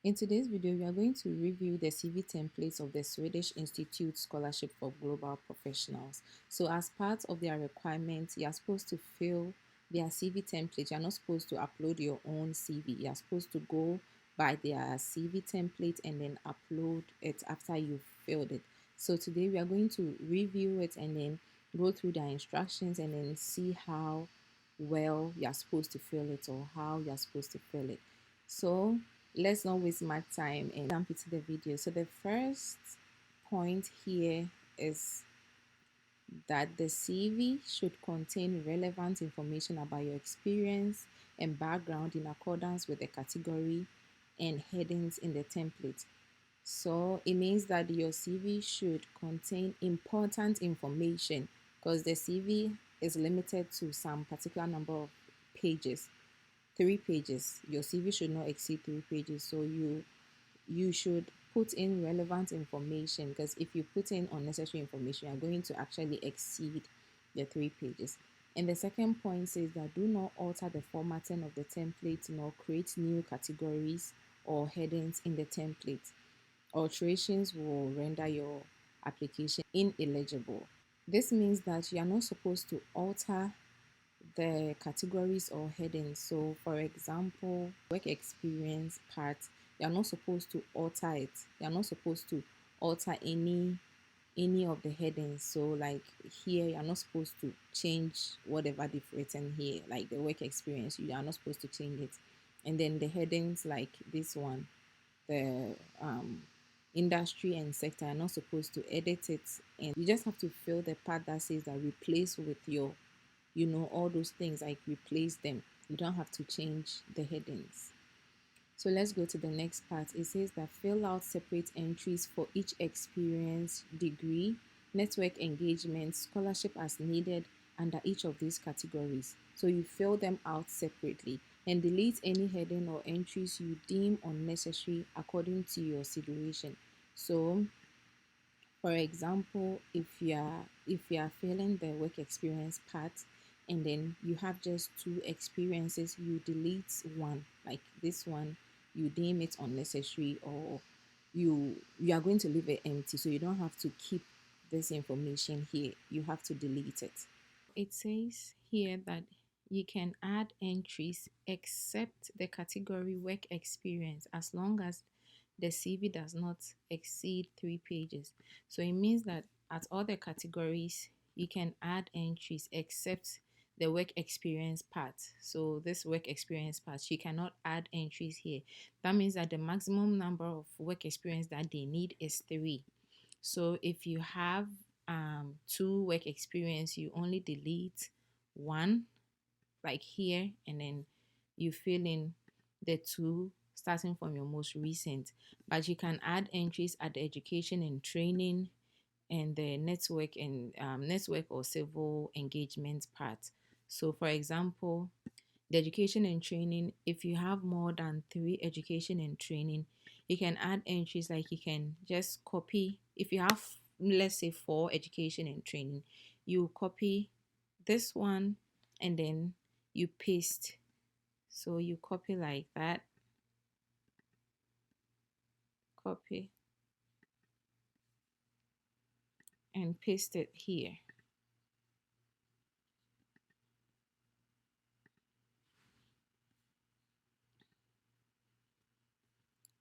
In today's video, we are going to review the CV templates of the Swedish Institute Scholarship for Global Professionals. So as part of their requirements, you are supposed to fill their CV template. You're not supposed to upload your own CV. You're supposed to go by their CV template and then upload it after you've filled it. So today we are going to review it and then go through the instructions and then see how well you're supposed to fill it or how you're supposed to fill it. So let's not waste my time and jump into the video. So the first point here is that the CV should contain relevant information about your experience and background in accordance with the category and headings in the template. So it means that your CV should contain important information because the CV is limited to some particular number of pages. 3 pages. Your CV should not exceed 3 pages. So you should put in relevant information, because if you put in unnecessary information, you're going to actually exceed the 3 pages. And the second point says that do not alter the formatting of the template nor create new categories or headings in the template. Alterations will render your application ineligible. This means that you are not supposed to alter the categories or headings. So, for example, work experience part, you're not supposed to alter it. You're not supposed to alter any of the headings. So, like here, you're not supposed to change whatever they've written here, like the work experience. You are not supposed to change it. And then the headings, like this one, the industry and sector, are not supposed to edit it, and you just have to fill the part that says that replace with your, all those things, like replace them. You don't have to change the headings. So let's go to the next part. It says that fill out separate entries for each experience, degree, network engagement, scholarship as needed under each of these categories. So you fill them out separately and delete any heading or entries you deem unnecessary according to your situation. So for example, if you are filling the work experience part and then you have just 2 experiences, you delete one, like this one, you deem it unnecessary, or you are going to leave it empty, so you don't have to keep this information here. You have to delete it. It says here that you can add entries except the category work experience as long as the CV does not exceed 3 pages. So it means that at all the categories, you can add entries except the work experience part. So this work experience part, you cannot add entries here. That means that the maximum number of work experience that they need is 3. So if you have 2 work experience, you only delete one, like here, and then you fill in the 2 starting from your most recent. But you can add entries at the education and training and the network or civil engagement part. So for example, the education and training, if you have more than 3 education and training, you can add entries, like you can just copy. If you have, let's say, 4 education and training, you copy this one and then you paste. So you copy like that, copy and paste it here,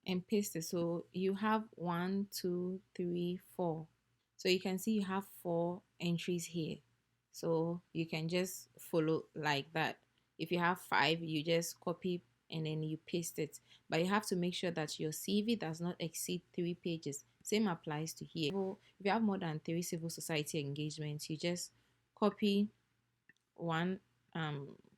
and paste it. So you have 1, 2, 3, 4. So you can see you have 4 entries here. So you can just follow like that. If you have 5, you just copy and then you paste it. But you have to make sure that your CV does not exceed 3 pages. Same applies to here. If you have more than 3 civil society engagements, you just copy one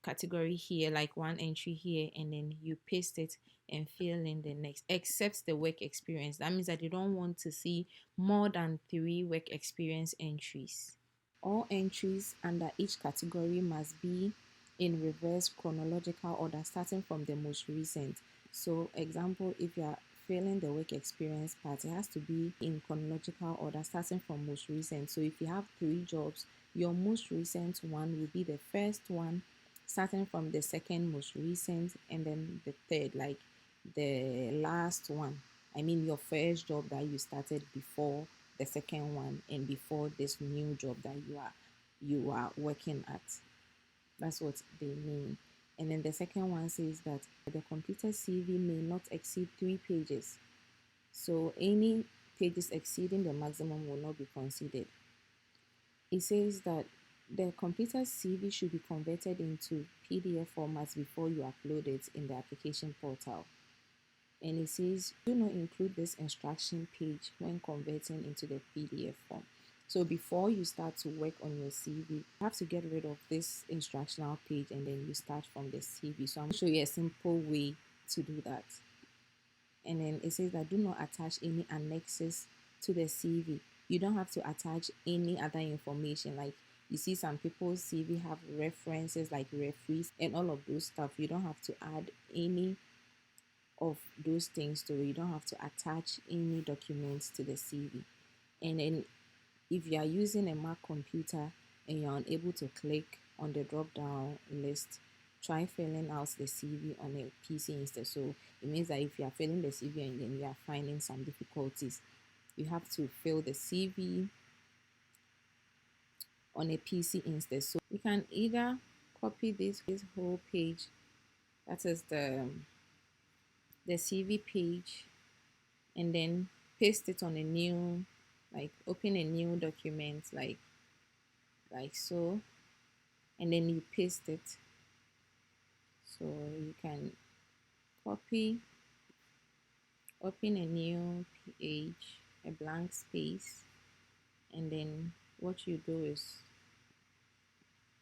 category here, like one entry here, and then you paste it and fill in the next, except the work experience. That means that you don't want to see more than 3 work experience entries. All entries under each category must be in reverse chronological order, starting from the most recent. So example, if you are filling the work experience part, it has to be in chronological order, starting from most recent. So if you have 3 jobs, your most recent one will be the first one, starting from the second most recent, and then the third. Like the last one. I mean your first job that you started before the second one and before this new job that you are working at. That's what they mean. And then the second one says that the computer CV may not exceed 3 pages. So any pages exceeding the maximum will not be considered. It says that the computer CV should be converted into PDF formats before you upload it in the application portal. And it says do not include this instruction page when converting into the PDF form. So before you start to work on your CV, you have to get rid of this instructional page and then you start from the CV. So I'm going to show you a simple way to do that. And then it says that do not attach any annexes to the CV. You don't have to attach any other information. Like you see some people's CV have references like referees and all of those stuff. You don't have to add any of those things to it. You don't have to attach any documents to the CV. And then if you are using a Mac computer and you're unable to click on the drop down list, try filling out the CV on a PC instead. So it means that if you are filling the CV and then you are finding some difficulties, you have to fill the CV on a PC instead. So you can either copy this whole page, that is the CV page, and then paste it on a new, like open a new document like so, and then you paste it. So you can copy, open a new page, a blank space, and then what you do is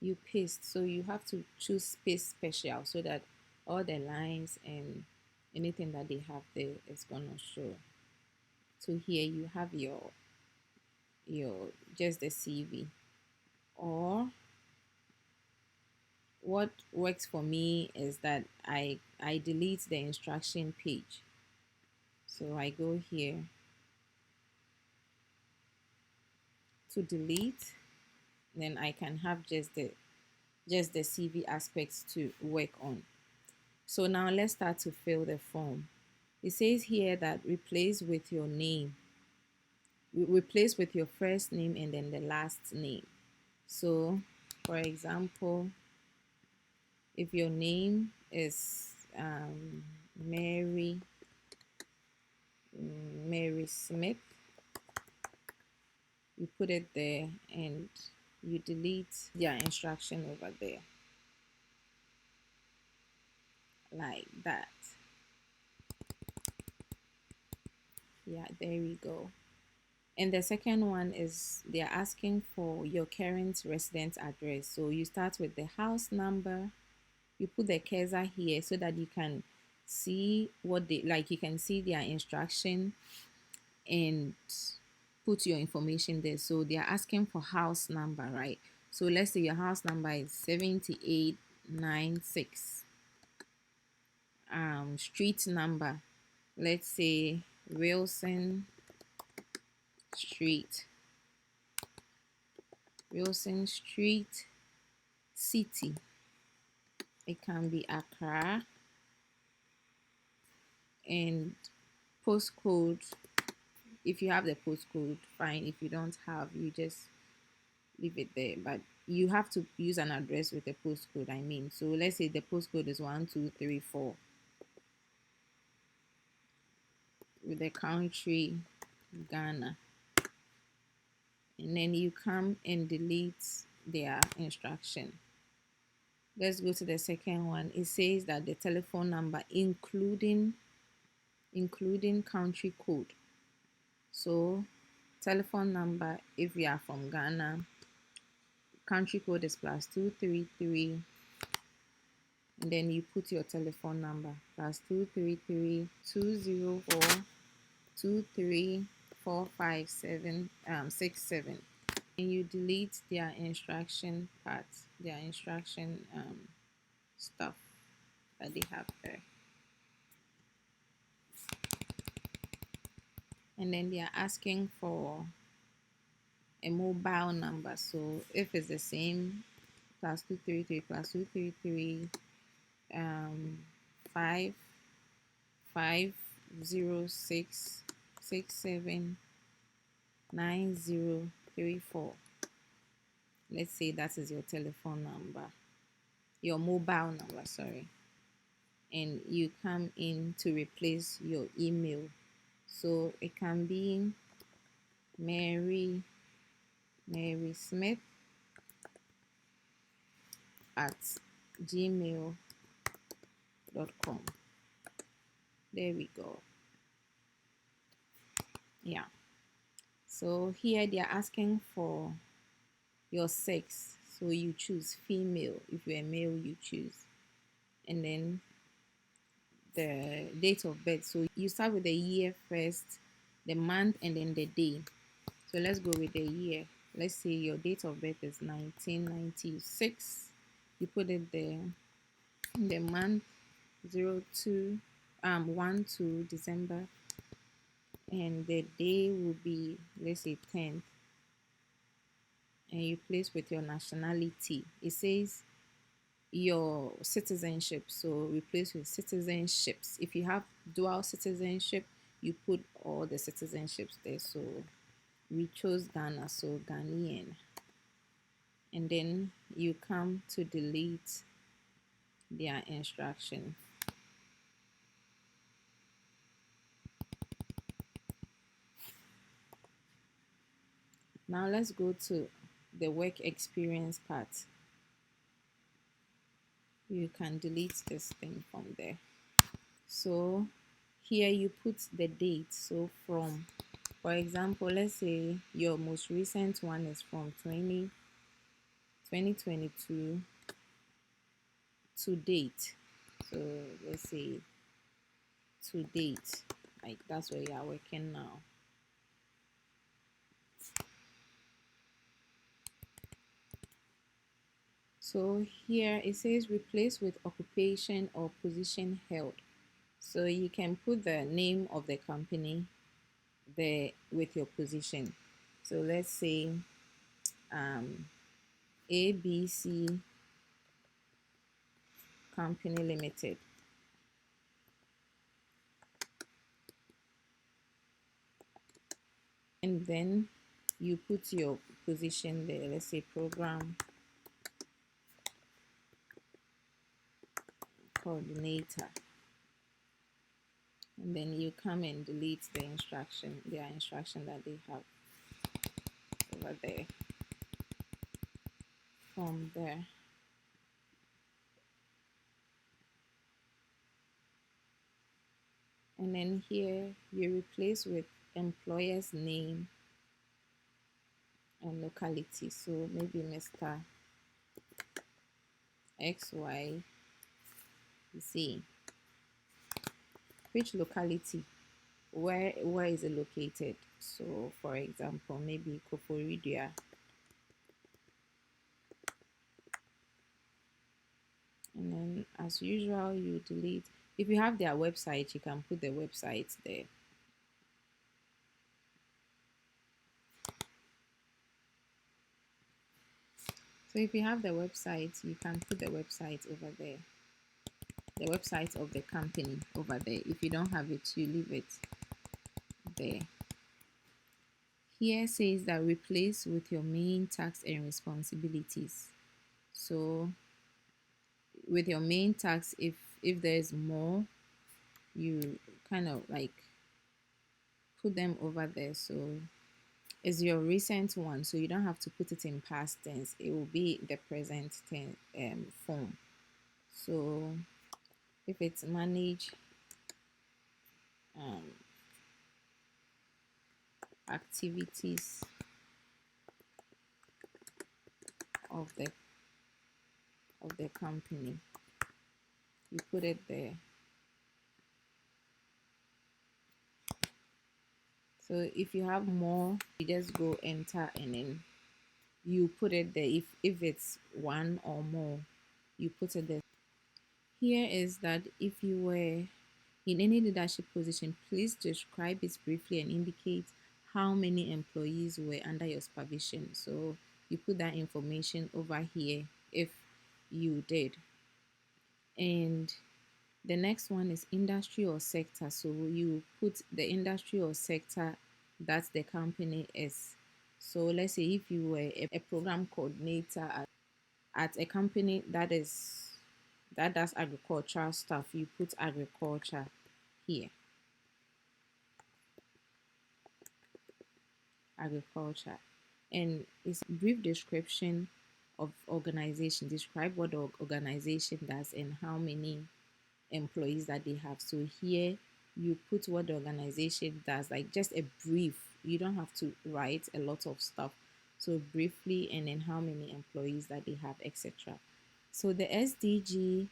you paste. So you have to choose paste special so that all the lines and anything that they have there is gonna show. So here you have your just the CV. Or what works for me is that I delete the instruction page. So I go here to delete, then I can have just the CV aspects to work on. So now let's start to fill the form. It says here that replace with your name. Replace with your first name and then the last name. So for example, if your name is Mary Smith, you put it there and you delete their instruction over there like that. Yeah, there we go. And the second one is they're asking for your current residence address. So you start with the house number, you put the cursor here so that you can see what they like, you can see their instruction and put your information there. So they are asking for house number, right? So let's say your house number is 7896. Street number, let's say Wilson Street, City. It can be Accra. And postcode, if you have the postcode, fine. If you don't have, you just leave it there. But you have to use an address with the postcode, I mean. So let's say the postcode is 1234 with the country Ghana. And then you come and delete their instruction. Let's go to the second one. It says that the telephone number including country code. So telephone number, if we are from Ghana, country code is +233, and then you put your telephone number +233 204 2345767, and you delete their instruction parts, their instruction stuff that they have there. And then they are asking for a mobile number. So if it's the same, +233 +233 5 506679034. Let's say that is your telephone number, your mobile number, sorry. And you come in to replace your email. So it can be Mary Smith at gmail.com. There we go. Yeah. So here they are asking for your sex. So you choose female. If you're a male, you choose. And then the date of birth. So you start with the year first, the month, and then the day. So let's go with the year. Let's say your date of birth is 1996. You put it there. The month 1 to December, and the day will be, let's say, 10th. And you place with your nationality. It says your citizenship, so replace with citizenships. If you have dual citizenship, you put all the citizenships there. So we chose Ghana, so Ghanaian. And then you come to delete their instruction. Now let's go to the work experience part. You can delete this thing from there. So here you put the date. So from, for example, let's say your most recent one is from 2022 to date. So let's say to date, like that's where you are working now. So here it says replace with occupation or position held. So you can put the name of the company there with your position. So let's say ABC Company Limited. And then you put your position there. Let's say program coordinator. And then you come and delete the instruction, their instruction that they have over there. From there, and then here you replace with employer's name and locality. So maybe Mr. XYZ. Which locality? Where is it located? So for example, maybe Koforidua. And then as usual, you delete. If you have their website, you can put the website there. So if you have the website, you can put the website over there. The website of the company over there. If you don't have it, you leave it there. Here says that replace with your main tasks and responsibilities. So with your main tasks, if there's more, you kind of like put them over there. So it's your recent one, so you don't have to put it in past tense. It will be the present tense form. So if it's manage activities of the company, you put it there. So if you have more, you just go enter and then you put it there. If it's one or more, you put it there. Here is that if you were in any leadership position, please describe it briefly and indicate how many employees were under your supervision. So you put that information over here if you did. And The next one is industry or sector. So you put the industry or sector that the company is. So let's say if you were a program coordinator at a company that does agricultural stuff, you put agriculture here. Agriculture. And it's a brief description of organization. Describe what the organization does and how many employees that they have. So here you put what the organization does, like just a brief. You don't have to write a lot of stuff. So briefly, and then how many employees that they have, etc. So the SDG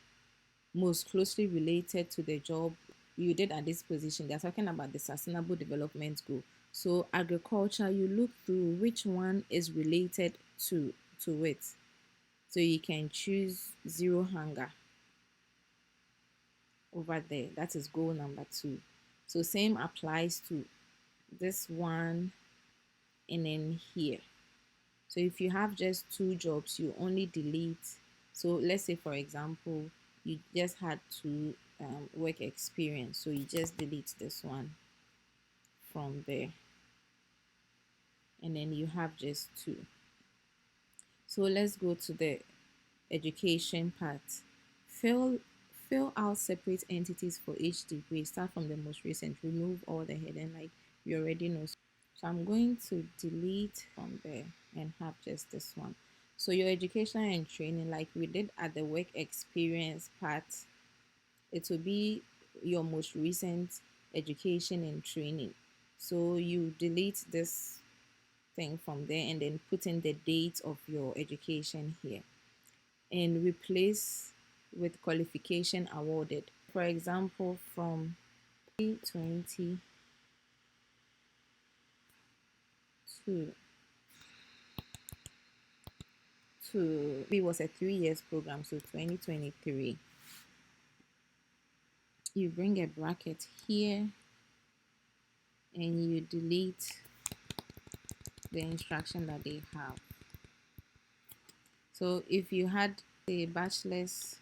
most closely related to the job you did at this position, they're talking about the sustainable development goal. So agriculture, you look through which one is related to it. So you can choose zero hunger over there. That is goal number 2. So same applies to this one and then here. So if you have just 2 jobs, you only delete. So let's say, for example, you just had 2 work experience. So you just delete this one from there. And then you have just 2. So let's go to the education part. Fill fill out separate entities for each degree. Start from the most recent. Remove all the hidden, like you already know. So I'm going to delete from there and have just this one. So your education and training, like we did at the work experience part, it will be your most recent education and training. So you delete this thing from there and then put in the date of your education here and replace with qualification awarded. For example, from 2020 to it was a 3 years program, so 2023. You bring a bracket here and you delete the instruction that they have. So if you had a bachelor's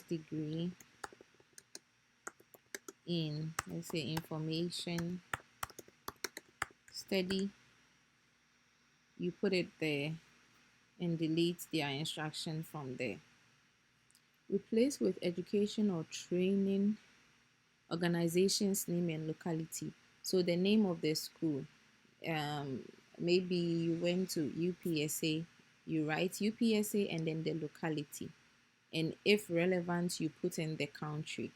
degree in, let's say, information study, you put it there and delete their instruction from there. Replace with education or training, organization's name and locality. So the name of the school, um, maybe you went to UPSA, you write UPSA and then the locality. And if relevant, you put in the country.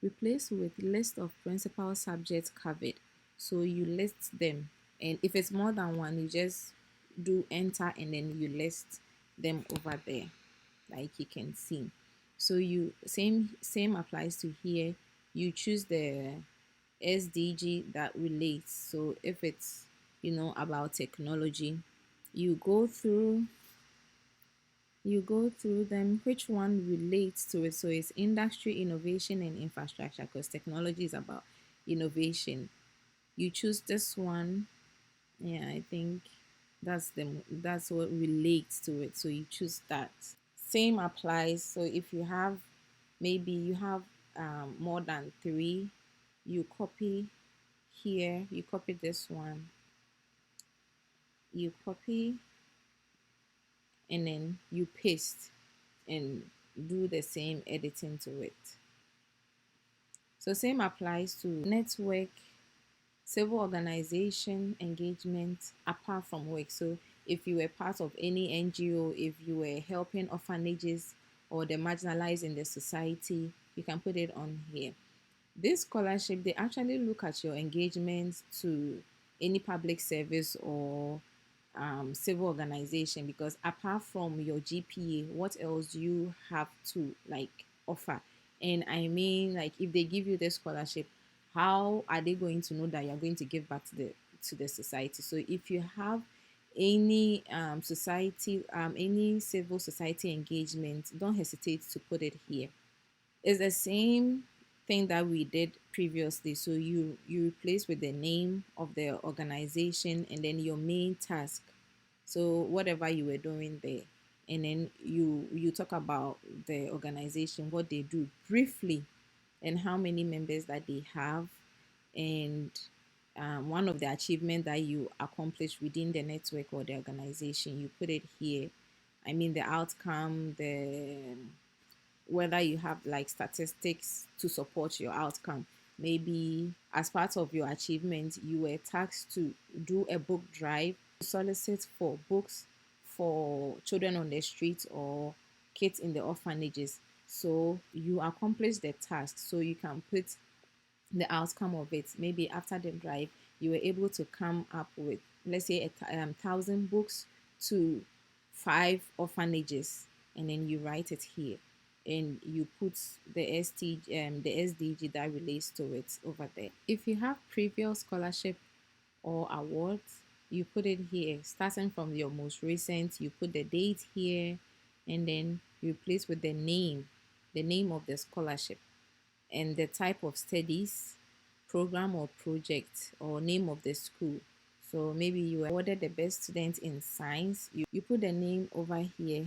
Replace with list of principal subjects covered. So you list them. And if it's more than one, you just do enter and then you list them over there, like you can see. So you same applies to here. You choose the SDG that relates. So if it's about technology, you go through them, which one relates to it. So it's industry, innovation, and infrastructure, because technology is about innovation. You choose this one. Yeah, I think that's what relates to it. So you choose that. Same applies. So if you have, maybe you have more than 3, you copy here, you copy this one, you copy and then you paste and do the same editing to it. So same applies to network, civil organization, engagement apart from work. So if you were part of any NGO, if you were helping orphanages or the marginalized in the society, you can put it on here. This scholarship, they actually look at your engagement to any public service or civil organization, because apart from your GPA, what else do you have to offer? And I mean, like, if they give you the scholarship, how are they going to know that you're going to give back to the society? So if you have any any civil society engagement, don't hesitate to put it here. It's the same thing that we did previously. So you replace with the name of the organization and then your main task. So whatever you were doing there, and then you talk about the organization, what they do briefly, and how many members that they have, and one of the achievements that you accomplish within the network or the organization. You put it here. I mean, the outcome, the whether you have like statistics to support your outcome. Maybe as part of your achievement, you were tasked to do a book drive, solicit for books for children on the streets or kids in the orphanages. So you accomplish the task. So you can put the outcome of it. Maybe after the drive, you were able to come up with, let's say, 1,000 books to 5 orphanages, and then you write it here, and you put the SDG that relates to it over there. If you have previous scholarship or awards, you put it here. Starting from your most recent, you put the date here, and then you replace with the name of the scholarship, and the type of studies, program or project, or name of the school. So maybe you were awarded the best student in science. You put the name over here.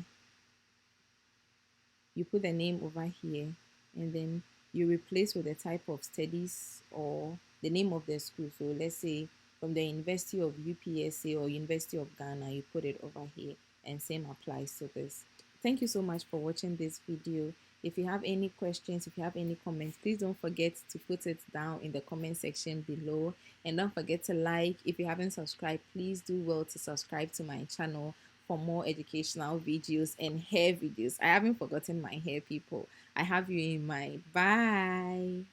You put the name over here, and then you replace with the type of studies or the name of the school. So let's say from the University of UPSA or University of Ghana, you put it over here, and same applies to this. Thank you so much for watching this video. If you have any questions, if you have any comments, please don't forget to put it down in the comment section below. And don't forget to like. If you haven't subscribed, please do well to subscribe to my channel for more educational videos and hair videos. I haven't forgotten my hair, people. I have you in mind. Bye.